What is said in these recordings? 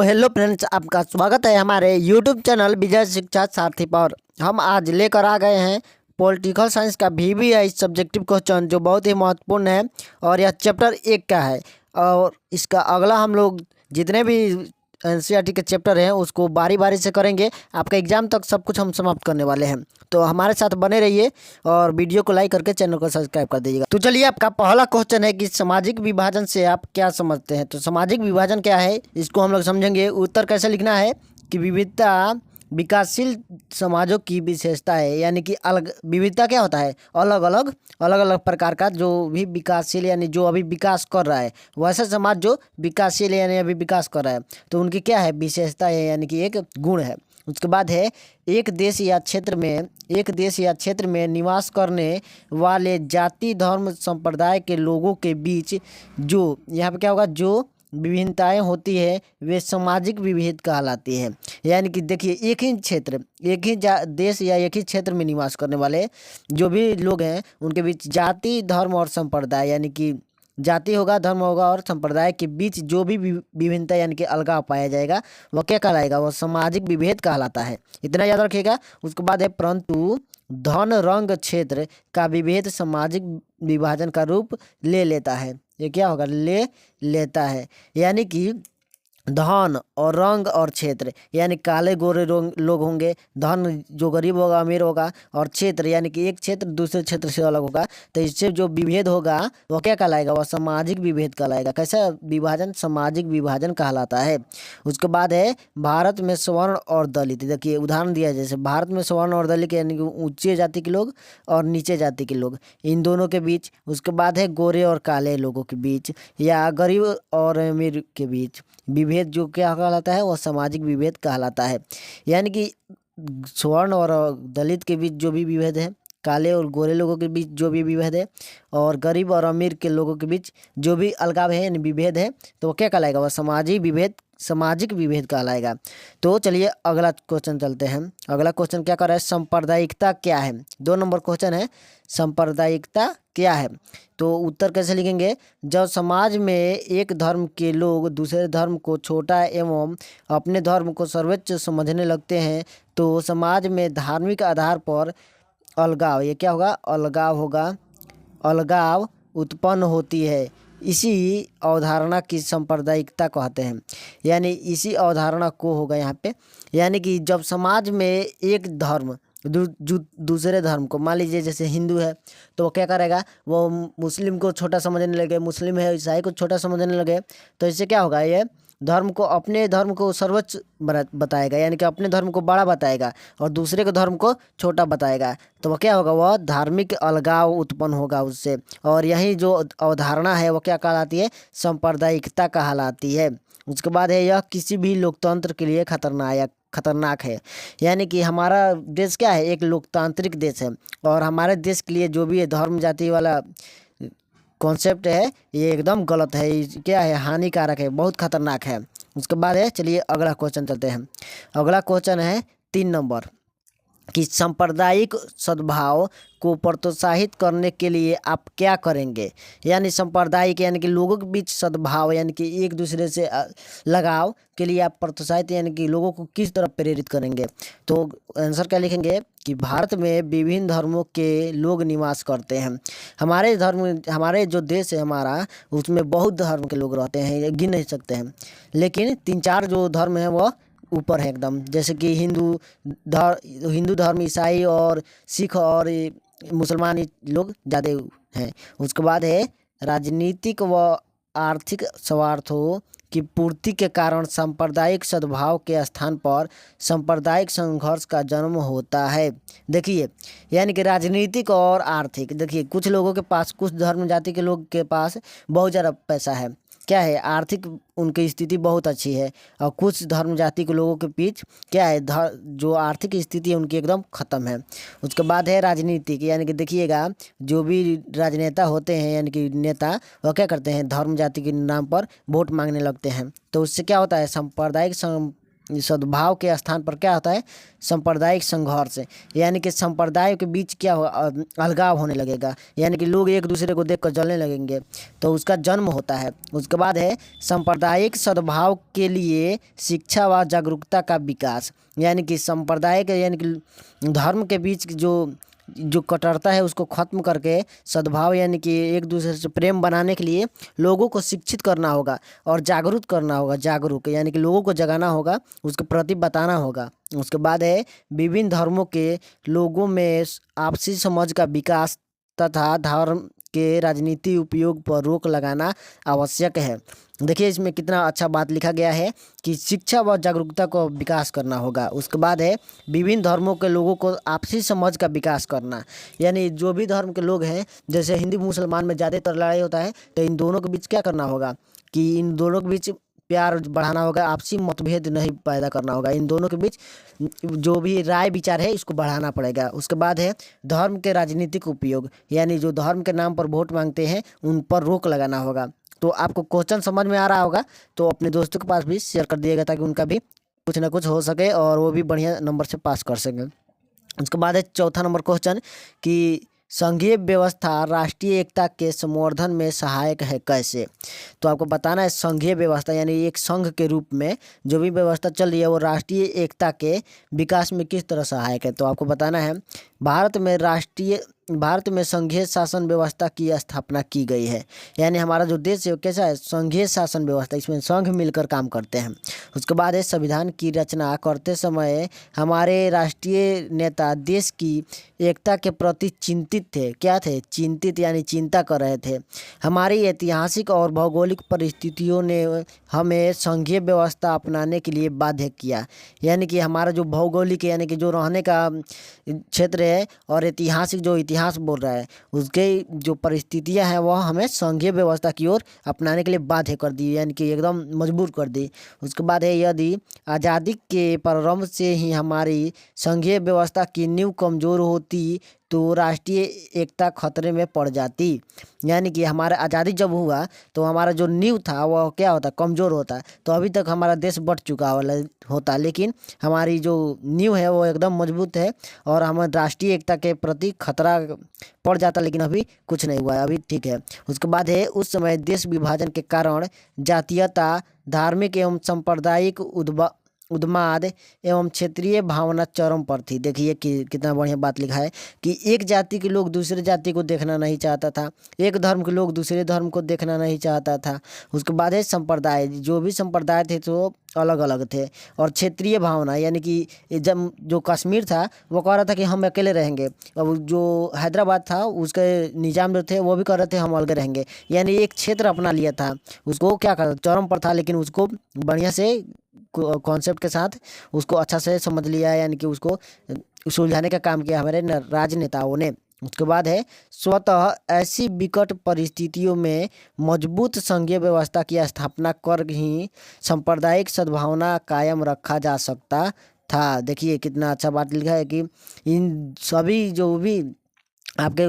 Hello friends, आपका स्वागत है हमारे यूट्यूब चैनल विजय शिक्षा सारथी पर। हम आज लेकर आ गए हैं पॉलिटिकल साइंस का VVI सब्जेक्टिव क्वेश्चन, जो बहुत ही महत्वपूर्ण है और यह चैप्टर 1 का है। और इसका अगला हम लोग जितने भी NCERT के चैप्टर हैं उसको बारी बारी से करेंगे। आपका एग्जाम तक सब कुछ हम समाप्त करने वाले हैं, तो हमारे साथ बने रहिए और वीडियो को लाइक करके चैनल को सब्सक्राइब कर दीजिएगा। तो चलिए, आपका पहला क्वेश्चन है कि सामाजिक विभाजन से आप क्या समझते हैं। तो सामाजिक विभाजन क्या है, इसको हम लोग समझेंगे। उत्तर कैसे लिखना है कि विविधता विकासशील समाजों की विशेषता है, यानी कि अलग विविधता क्या होता है, अलग अलग प्रकार का जो भी विकासशील यानी जो अभी विकास कर रहा है, वैसा समाज जो विकासशील यानी अभी विकास कर रहा है, तो उनकी क्या है, विशेषता है, यानी कि एक गुण है। उसके बाद है एक देश या क्षेत्र में निवास करने वाले जाति धर्म संप्रदाय के लोगों के बीच जो यहाँ पे क्या होगा, जो विभिन्नताएं होती है वे सामाजिक विभेद कहलाती है। यानी कि देखिए, एक ही देश या एक ही क्षेत्र में निवास करने वाले जो भी लोग हैं उनके बीच जाति धर्म और संप्रदाय, यानी कि जाति होगा, धर्म होगा और संप्रदाय के बीच जो भी विभिन्नता यानी कि अलगाव पाया जाएगा वह क्या कहलाएगा, वह सामाजिक विभेद कहलाता है। इतना याद रखिएगा। उसके बाद है परंतु धन रंग क्षेत्र का विभेद सामाजिक विभाजन का रूप ले लेता है। ये क्या होगा, ले लेता है, यानी कि धन और रंग और क्षेत्र यानी काले गोरे लोग होंगे, धन जो गरीब होगा अमीर होगा, और क्षेत्र यानी कि एक क्षेत्र दूसरे क्षेत्र से अलग होगा, तो इससे जो विभेद होगा वह क्या कहलाएगा, वह सामाजिक विभेद कहलाएगा। कैसा विभाजन, सामाजिक विभाजन कहलाता है। उसके बाद है भारत में सवर्ण और दलित। देखिए उदाहरण दिया, जैसे भारत में सवर्ण और दलित यानी कि उच्च जाति के लोग और नीचे जाति के लोग, इन दोनों के बीच। उसके बाद है गोरे और काले लोगों के बीच या गरीब और अमीर के बीच विभेद जो क्या कहलाता है, वह सामाजिक विभेद कहलाता है। यानी कि स्वर्ण और दलित के बीच जो भी विभेद है, काले और गोरे लोगों के बीच जो भी विभेद है, और गरीब और अमीर के लोगों के बीच जो भी अलगाव है यानी विभेद है, तो वो क्या कहलाएगा, वह सामाजिक विभेद कहलाएगा। तो चलिए अगला क्वेश्चन चलते हैं। अगला क्वेश्चन क्या कर रहा है, सांप्रदायिकता क्या है। 2 नंबर क्वेश्चन है, सांप्रदायिकता क्या है। तो उत्तर कैसे लिखेंगे, जब समाज में एक धर्म के लोग दूसरे धर्म को छोटा एवं अपने धर्म को सर्वोच्च समझने लगते हैं, तो समाज में धार्मिक आधार पर अलगाव, ये क्या होगा, अलगाव उत्पन्न होती है। इसी अवधारणा की सांप्रदायिकता कहते हैं। यानी इसी अवधारणा को होगा यहाँ पे, यानी कि जब समाज में एक धर्म दूसरे धर्म को, मान लीजिए जैसे हिंदू है तो वो क्या करेगा, वो मुस्लिम को छोटा समझने लगे, मुस्लिम है ईसाई को छोटा समझने लगे, तो इससे क्या होगा, ये धर्म को, अपने धर्म को सर्वोच्च बताएगा, यानी कि अपने धर्म को बड़ा बताएगा और दूसरे के धर्म को छोटा बताएगा, तो वह क्या होगा, वह धार्मिक अलगाव उत्पन्न होगा उससे। और यही जो अवधारणा है वो क्या कहलाती है, सांप्रदायिकता कहलाती है। उसके बाद है यह किसी भी लोकतंत्र के लिए खतरनाक है। यानी कि हमारा देश क्या है, एक लोकतांत्रिक देश है, और हमारे देश के लिए जो भी ये धर्म जाति वाला कॉन्सेप्ट है ये एकदम गलत है, ये क्या है, हानिकारक है, बहुत खतरनाक है। उसके बाद है, चलिए अगला क्वेश्चन चलते हैं। अगला क्वेश्चन है 3 नंबर कि सांप्रदायिक सद्भाव को प्रोत्साहित करने के लिए आप क्या करेंगे। यानी सांप्रदायिक यानी कि लोगों के बीच सद्भाव यानी कि एक दूसरे से लगाव के लिए आप प्रोत्साहित यानी कि लोगों को किस तरह प्रेरित करेंगे। तो आंसर क्या लिखेंगे कि भारत में विभिन्न धर्मों के लोग निवास करते हैं। हमारे जो देश है हमारा, उसमें बहुत धर्म के लोग रहते हैं, गिन नहीं सकते हैं, लेकिन 3-4 जो धर्म है वह ऊपर है एकदम, जैसे कि हिंदू धर्म, ईसाई और सिख और मुसलमान लोग ज़्यादा हैं। उसके बाद है राजनीतिक व आर्थिक स्वार्थों की पूर्ति के कारण सांप्रदायिक सद्भाव के स्थान पर सांप्रदायिक संघर्ष का जन्म होता है। देखिए, यानी कि राजनीतिक और आर्थिक, देखिए कुछ लोगों के पास, कुछ धर्म जाति के लोग के पास बहुत ज़्यादा पैसा है, क्या है, आर्थिक उनकी स्थिति बहुत अच्छी है, और कुछ धर्म जाति के लोगों के बीच क्या है, जो आर्थिक स्थिति है उनकी एकदम ख़त्म है। उसके बाद है राजनीतिक, यानी कि देखिएगा जो भी राजनेता होते हैं यानी कि नेता, वह क्या करते हैं, धर्म जाति के नाम पर वोट मांगने लगते हैं, तो उससे क्या होता है, सांप्रदायिक सद्भाव के स्थान पर क्या होता है, सांप्रदायिक संघर्ष, यानी कि संप्रदाय के बीच क्या हो, अलगाव होने लगेगा, यानी कि लोग एक दूसरे को देखकर जलने लगेंगे, तो उसका जन्म होता है। उसके बाद है सांप्रदायिक सद्भाव के लिए शिक्षा व जागरूकता का विकास, यानी कि सांप्रदायिक यानी कि धर्म के बीच जो कट्टरता है उसको खत्म करके सद्भाव यानी कि एक दूसरे से प्रेम बनाने के लिए लोगों को शिक्षित करना होगा और जागरूक करना होगा। जागरूक यानी कि लोगों को जगाना होगा, उसके प्रति बताना होगा। उसके बाद है विभिन्न धर्मों के लोगों में आपसी समझ का विकास तथा धर्म के राजनीति उपयोग पर रोक लगाना आवश्यक है। देखिए इसमें कितना अच्छा बात लिखा गया है कि शिक्षा व जागरूकता को विकास करना होगा। उसके बाद है विभिन्न धर्मों के लोगों को आपसी समझ का विकास करना, यानी जो भी धर्म के लोग हैं, जैसे हिंदू मुसलमान में ज़्यादातर लड़ाई होता है, तो इन दोनों के बीच क्या करना होगा कि इन दोनों के बीच प्यार बढ़ाना होगा, आपसी मतभेद नहीं पैदा करना होगा, इन दोनों के बीच जो भी राय विचार है इसको बढ़ाना पड़ेगा। उसके बाद है धर्म के राजनीतिक उपयोग, यानी जो धर्म के नाम पर वोट मांगते हैं उन पर रोक लगाना होगा। तो आपको क्वेश्चन समझ में आ रहा होगा तो अपने दोस्तों के पास भी शेयर कर दिएगा ताकि उनका भी कुछ ना कुछ हो सके और वो भी बढ़िया नंबर से पास कर सकें। उसके बाद है चौथा नंबर क्वेश्चन कि संघीय व्यवस्था राष्ट्रीय एकता के संवर्धन में सहायक है कैसे। तो आपको बताना है संघीय व्यवस्था यानी एक संघ के रूप में जो भी व्यवस्था चल रही है वो राष्ट्रीय एकता के विकास में किस तरह सहायक है। तो आपको बताना है भारत में संघीय शासन व्यवस्था की स्थापना की गई है, यानी हमारा जो देश है कैसा है, संघीय शासन व्यवस्था, इसमें संघ मिलकर काम करते हैं। उसके बाद है संविधान की रचना करते समय हमारे राष्ट्रीय नेता देश की एकता के प्रति चिंतित थे। क्या थे? चिंतित, यानी चिंता कर रहे थे। हमारी ऐतिहासिक और भौगोलिक परिस्थितियों ने हमें संघीय व्यवस्था अपनाने के लिए बाध्य किया, यानी कि हमारा जो भौगोलिक यानी कि जो रहने का क्षेत्र है और ऐतिहासिक जो इतिहास बोल रहा है उसके जो परिस्थितियां हैं वह हमें संघीय व्यवस्था की ओर अपनाने के लिए बाध्य कर दी, यानी कि एकदम मजबूर कर दी। उसके बाद है यदि आज़ादी के प्रारंभ से ही हमारी संघीय व्यवस्था की नींव कमज़ोर होती तो राष्ट्रीय एकता खतरे में पड़ जाती, यानी कि हमारा आज़ादी जब हुआ तो हमारा जो नींव था वह क्या होता, कमज़ोर होता। तो अभी तक हमारा देश बट चुका वाला होता, लेकिन हमारी जो नींव है वो एकदम मजबूत है और हमारे राष्ट्रीय एकता के प्रति खतरा पड़ जाता, लेकिन अभी कुछ नहीं हुआ है, अभी ठीक है। उसके बाद है उस समय देश विभाजन के कारण जातीयता, धार्मिक एवं सांप्रदायिक उन्माद एवं क्षेत्रीय भावना चरम पर थी। देखिए कि कितना बढ़िया बात लिखा है कि एक जाति के लोग दूसरे जाति को देखना नहीं चाहता था, एक धर्म के लोग दूसरे धर्म को देखना नहीं चाहता था। उसके बाद है संप्रदाय, जो भी संप्रदाय थे तो अलग अलग थे, और क्षेत्रीय भावना यानी कि जब जो कश्मीर था वो कह रहा था कि हम अकेले रहेंगे, अब जो हैदराबाद था उसके निजाम जो थे वो भी कह रहे थे हम अलग रहेंगे, यानी एक क्षेत्र अपना लिया था। उसको क्या कर चरम पर था, लेकिन उसको बढ़िया से कॉन्सेप्ट के साथ उसको अच्छा से समझ लिया, यानी कि उसको सुलझाने का काम किया हमारे राजनेताओं ने। उसके बाद है स्वतः ऐसी विकट परिस्थितियों में मजबूत संघीय व्यवस्था की स्थापना कर ही सांप्रदायिक सद्भावना कायम रखा जा सकता था। देखिए कितना अच्छा बात लिखा है कि इन सभी जो भी आपके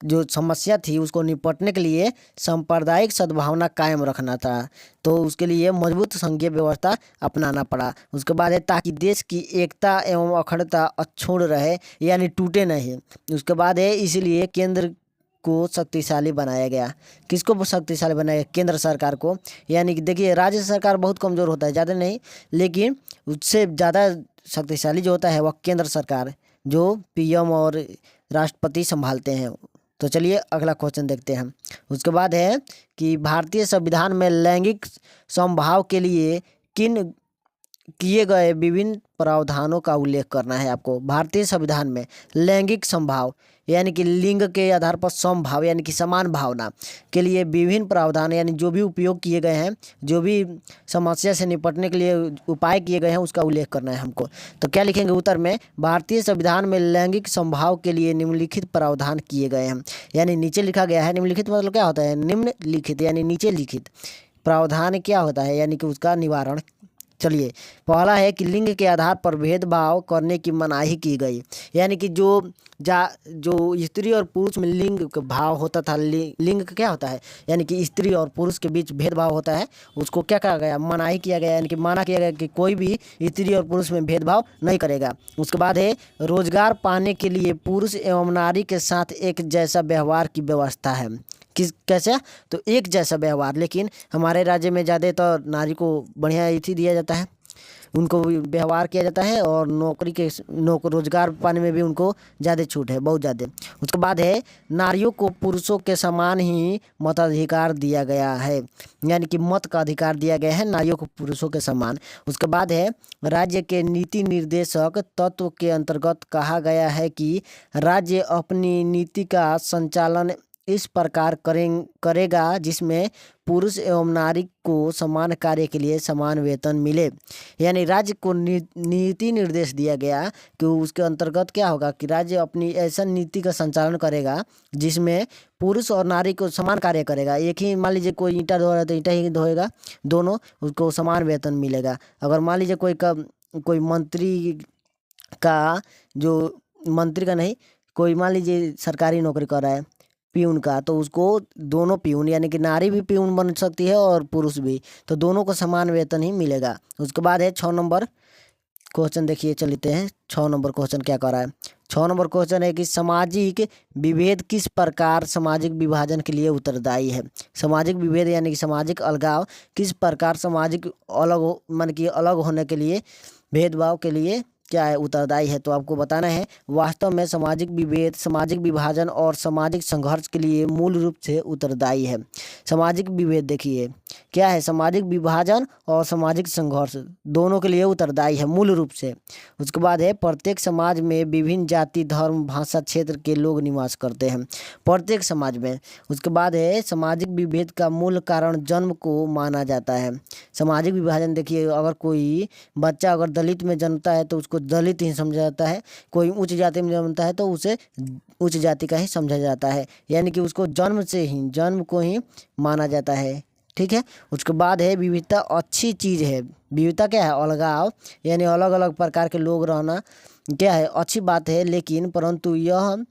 जो समस्या थी उसको निपटने के लिए सांप्रदायिक सद्भावना कायम रखना था, तो उसके लिए मजबूत संघीय व्यवस्था अपनाना पड़ा। उसके बाद है ताकि देश की एकता एवं अखंडता अक्षुण्ण रहे, यानी टूटे नहीं। उसके बाद है इसलिए केंद्र को शक्तिशाली बनाया गया। किसको शक्तिशाली बनाया गया? केंद्र सरकार को, यानी कि देखिए राज्य सरकार बहुत कमज़ोर होता है, ज़्यादा नहीं, लेकिन उससे ज़्यादा शक्तिशाली जो होता है वह केंद्र सरकार, जो पीएम और राष्ट्रपति संभालते हैं। तो चलिए अगला क्वेश्चन देखते हैं। उसके बाद है कि भारतीय संविधान में लैंगिक समभाव के लिए किन किए गए विभिन्न प्रावधानों का उल्लेख करना है आपको। भारतीय संविधान में लैंगिक समभाव यानी कि लिंग के आधार पर समभाव यानी कि समान भावना के लिए विभिन्न प्रावधान यानी जो भी उपयोग किए गए हैं, जो भी समस्या से निपटने के लिए उपाय किए गए हैं उसका उल्लेख करना है हमको। तो क्या लिखेंगे उत्तर में? भारतीय संविधान में लैंगिक समभाव के लिए निम्नलिखित प्रावधान किए गए हैं, यानी नीचे लिखा गया है। निम्नलिखित मतलब क्या होता है? निम्नलिखित यानी नीचे लिखित। प्रावधान क्या होता है? यानी कि उसका निवारण चलिए, पहला है कि लिंग के आधार पर भेदभाव करने की मनाही की गई। यानी कि जो स्त्री और पुरुष में लिंग का भाव होता था, लिंग का क्या होता है, यानी कि स्त्री और पुरुष के बीच भेदभाव होता है, उसको क्या कहा गया, मनाही किया गया, यानी कि माना किया गया कि कोई भी स्त्री और पुरुष में भेदभाव नहीं करेगा। उसके बाद है रोजगार पाने के लिए पुरुष एवं नारी के साथ एक जैसा व्यवहार की व्यवस्था है। किस कैसे, तो एक जैसा व्यवहार, लेकिन हमारे राज्य में ज़्यादातर नारी को बढ़िया इथी दिया जाता है, उनको भी व्यवहार किया जाता है, और रोजगार पाने में भी उनको ज़्यादा छूट है, बहुत ज़्यादा। उसके बाद है नारियों को पुरुषों के समान ही मताधिकार दिया गया है, यानी कि मत का अधिकार दिया गया है नारियों को पुरुषों के समान। उसके बाद है राज्य के नीति निर्देशक तत्व के अंतर्गत कहा गया है कि राज्य अपनी नीति का संचालन इस प्रकार करेगा जिसमें पुरुष एवं नारी को समान कार्य के लिए समान वेतन मिले। यानी राज्य को नीति निर्देश दिया गया कि उसके अंतर्गत क्या होगा कि राज्य अपनी ऐसा नीति का संचालन करेगा जिसमें पुरुष और नारी को समान कार्य करेगा। एक ही मान लीजिए कोई ईंटा धो रहा है तो ईंटा ही धोएगा, दोनों उसको समान वेतन मिलेगा। अगर मान लीजिए कोई मंत्री का नहीं, कोई मान लीजिए सरकारी नौकरी कर रहा है प्यून का, तो उसको दोनों प्यून, यानी कि नारी भी प्यून बन सकती है और पुरुष भी, तो दोनों को समान वेतन ही मिलेगा। उसके बाद है 6 नंबर क्वेश्चन, देखिए चलते हैं 6 नंबर क्वेश्चन क्या कर रहा है। 6 नंबर क्वेश्चन है कि सामाजिक विभेद किस प्रकार सामाजिक विभाजन के लिए उत्तरदायी है। सामाजिक विभेद यानी कि सामाजिक अलगाव किस प्रकार सामाजिक अलग होने के लिए, भेदभाव के लिए क्या है, उत्तरदायी है। तो आपको बताना है वास्तव में सामाजिक विभेद, सामाजिक विभाजन और सामाजिक संघर्ष के लिए मूल रूप से उत्तरदायी है। सामाजिक विभेद देखिए क्या है, सामाजिक विभाजन और सामाजिक संघर्ष दोनों के लिए उत्तरदायी है मूल रूप से। उसके बाद है प्रत्येक समाज में विभिन्न जाति, धर्म, भाषा, क्षेत्र के लोग निवास करते हैं, प्रत्येक समाज में। उसके बाद है सामाजिक विभेद का मूल कारण जन्म को माना जाता है। सामाजिक विभाजन देखिए, अगर कोई बच्चा अगर दलित में जन्मता है तो उसको दलित ही समझा जाता है, कोई उच्च जाति में जन्मता है तो उसे उच्च जाति का ही समझा जाता है, यानी कि उसको जन्म को ही माना जाता है। ठीक है। उसके बाद है विविधता अच्छी चीज़ है। विविधता क्या है, अलगाव, यानी अलग अलग प्रकार के लोग रहना क्या है, अच्छी बात है, लेकिन परंतु यह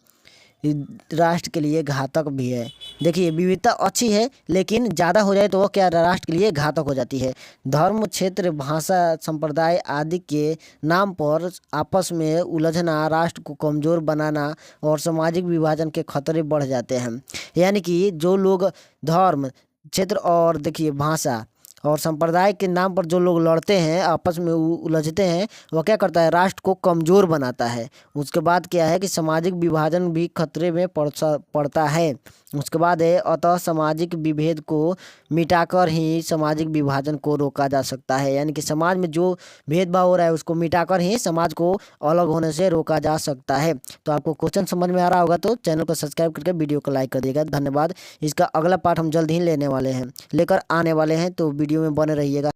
राष्ट्र के लिए घातक भी है। देखिए विविधता अच्छी है, लेकिन ज़्यादा हो जाए तो वह क्या, राष्ट्र के लिए घातक हो जाती है। धर्म, क्षेत्र, भाषा, संप्रदाय आदि के नाम पर आपस में उलझना राष्ट्र को कमज़ोर बनाना और सामाजिक विभाजन के खतरे बढ़ जाते हैं। यानी कि जो लोग धर्म, क्षेत्र और देखिए भाषा और संप्रदाय के नाम पर जो लोग लड़ते हैं, आपस में उलझते हैं, वह क्या करता है, राष्ट्र को कमज़ोर बनाता है। उसके बाद क्या है कि सामाजिक विभाजन भी खतरे में पड़ता है। उसके बाद है अतः सामाजिक विभेद को मिटाकर ही सामाजिक विभाजन को रोका जा सकता है। यानी कि समाज में जो भेदभाव हो रहा है उसको मिटाकर ही समाज को अलग होने से रोका जा सकता है। तो आपको क्वेश्चन समझ में आ रहा होगा तो चैनल को सब्सक्राइब करके वीडियो को लाइक कर दिएगा। धन्यवाद। इसका अगला पार्ट हम जल्द ही लेकर आने वाले हैं, तो वीडियो में बने रहिएगा।